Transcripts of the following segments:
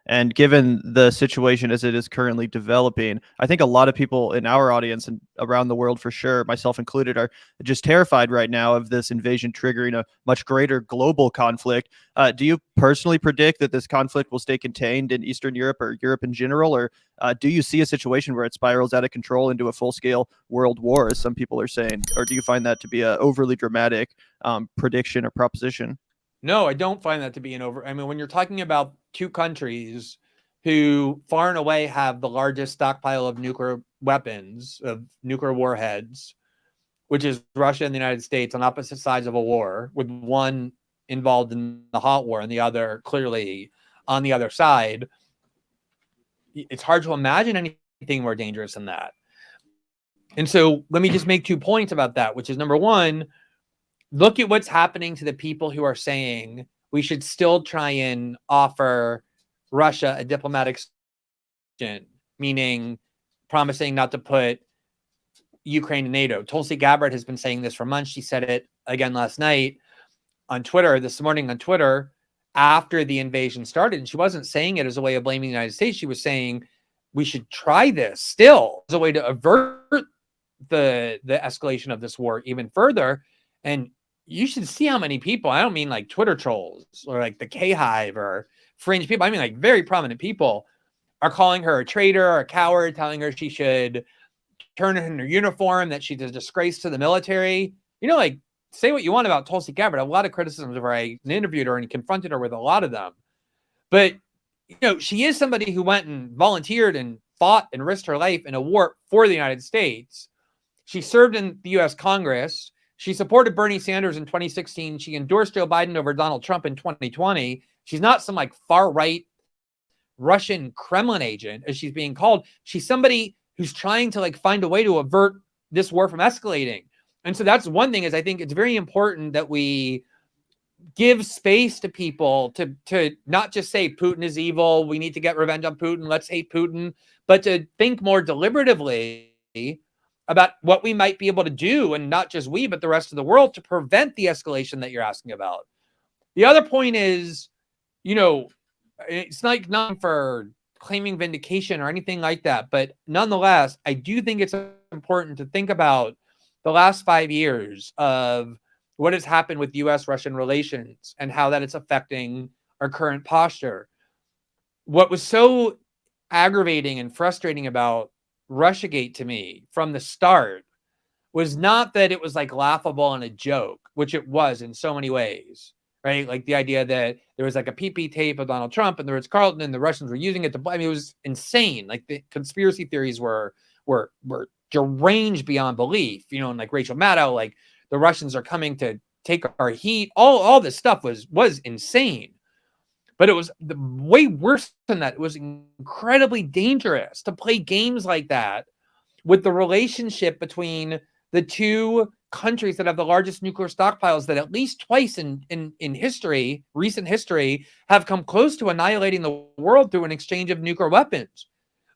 And given the situation as it is currently developing, I think a lot of people in our audience and around the world, for sure, myself included, are just terrified right now of this invasion triggering a much greater global conflict. Do you personally predict that this conflict will stay contained in Eastern Europe or Europe in general, or do you see a situation where it spirals out of control into a full-scale world war, as some people are saying, or do you find that to be a overly dramatic prediction or proposition? No, I don't find that to be an over. I mean, when you're talking about two countries who far and away have the largest stockpile of nuclear weapons, of nuclear warheads, which is Russia and the United States on opposite sides of a war, with one involved in the hot war and the other clearly on the other side, it's hard to imagine anything more dangerous than that. And so let me just make 2 points about that, which is number one, look at what's happening to the people who are saying we should still try and offer Russia a diplomatic solution, meaning promising not to put Ukraine in NATO. Tulsi Gabbard has been saying this for months. She said it again last night on Twitter, this morning on Twitter, after the invasion started. And she wasn't saying it as a way of blaming the United States. She was saying we should try this still as a way to avert the escalation of this war even further. And you should see how many people, I don't mean like Twitter trolls or like the K-Hive or fringe people, I mean like very prominent people, are calling her a traitor or a coward, telling her she should turn in her uniform, that she's a disgrace to the military. You know, like, say what you want about Tulsi Gabbard. I have a lot of criticisms of her. I interviewed her and confronted her with a lot of them. But, you know, she is somebody who went and volunteered and fought and risked her life in a war for the United States. She served in the U.S. Congress. She supported Bernie Sanders in 2016. She endorsed Joe Biden over Donald Trump in 2020. She's not some like far-right Russian Kremlin agent, as she's being called. She's somebody who's trying to like find a way to avert this war from escalating. And so that's one thing, is I think it's very important that we give space to people to not just say Putin is evil, we need to get revenge on Putin, let's hate Putin, but to think more deliberatively about what we might be able to do, and not just we, but the rest of the world, to prevent the escalation that you're asking about. The other point is, you know, it's like not for claiming vindication or anything like that, but nonetheless, I do think it's important to think about the last 5 years of what has happened with U.S.-Russian relations and how that is affecting our current posture. What was so aggravating and frustrating about Russiagate to me from the start was not that it was like laughable and a joke, which it was in so many ways, right? Like the idea that there was like a PP tape of Donald Trump and the Ritz-Carlton and the Russians were using it to, I mean, it was insane. Like the conspiracy theories were deranged beyond belief, you know, and like Rachel Maddow, like the Russians are coming to take our heat. All this stuff was insane. But it was way worse than that. It was incredibly dangerous to play games like that with the relationship between the two countries that have the largest nuclear stockpiles, that at least twice in history, recent history, have come close to annihilating the world through an exchange of nuclear weapons.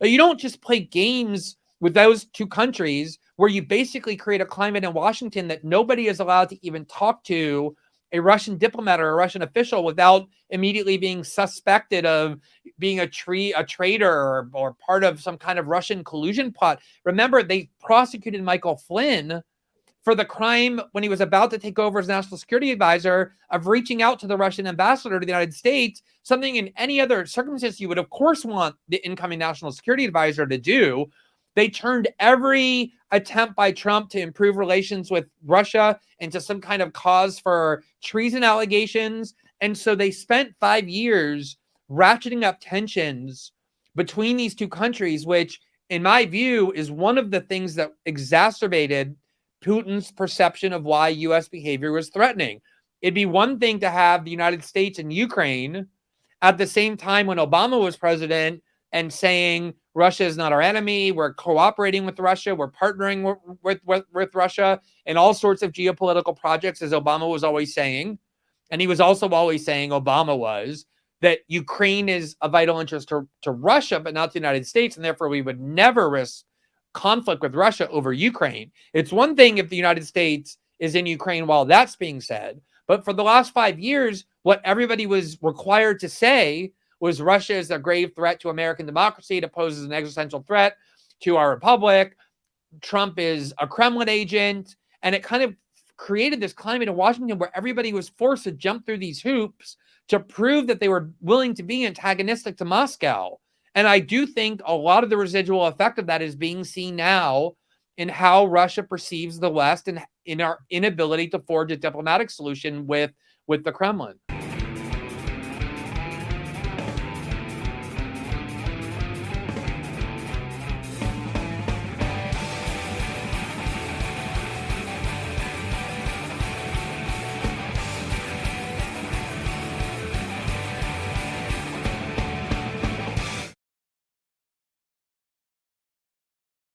You don't just play games with those two countries where you basically create a climate in Washington that nobody is allowed to even talk to a Russian diplomat or a Russian official without immediately being suspected of being a traitor or part of some kind of Russian collusion plot. Remember, they prosecuted Michael Flynn for the crime when he was about to take over as national security advisor of reaching out to the Russian ambassador to the United States, something in any other circumstance you would, of course, want the incoming national security advisor to do. They turned every attempt by Trump to improve relations with Russia into some kind of cause for treason allegations. And so they spent 5 years ratcheting up tensions between these two countries, which, in my view, is one of the things that exacerbated Putin's perception of why U.S. behavior was threatening. It'd be one thing to have the United States and Ukraine at the same time when Obama was president and saying Russia is not our enemy, we're cooperating with Russia, we're partnering with Russia in all sorts of geopolitical projects, as Obama was always saying. And he was also always saying, Obama was, that Ukraine is a vital interest to Russia, but not the United States, and therefore we would never risk conflict with Russia over Ukraine. It's one thing if the United States is in Ukraine while that's being said, but for the last 5 years, what everybody was required to say was Russia is a grave threat to American democracy. It poses an existential threat to our republic. Trump is a Kremlin agent. And it kind of created this climate in Washington where everybody was forced to jump through these hoops to prove that they were willing to be antagonistic to Moscow. And I do think a lot of the residual effect of that is being seen now in how Russia perceives the West and in our inability to forge a diplomatic solution with the Kremlin.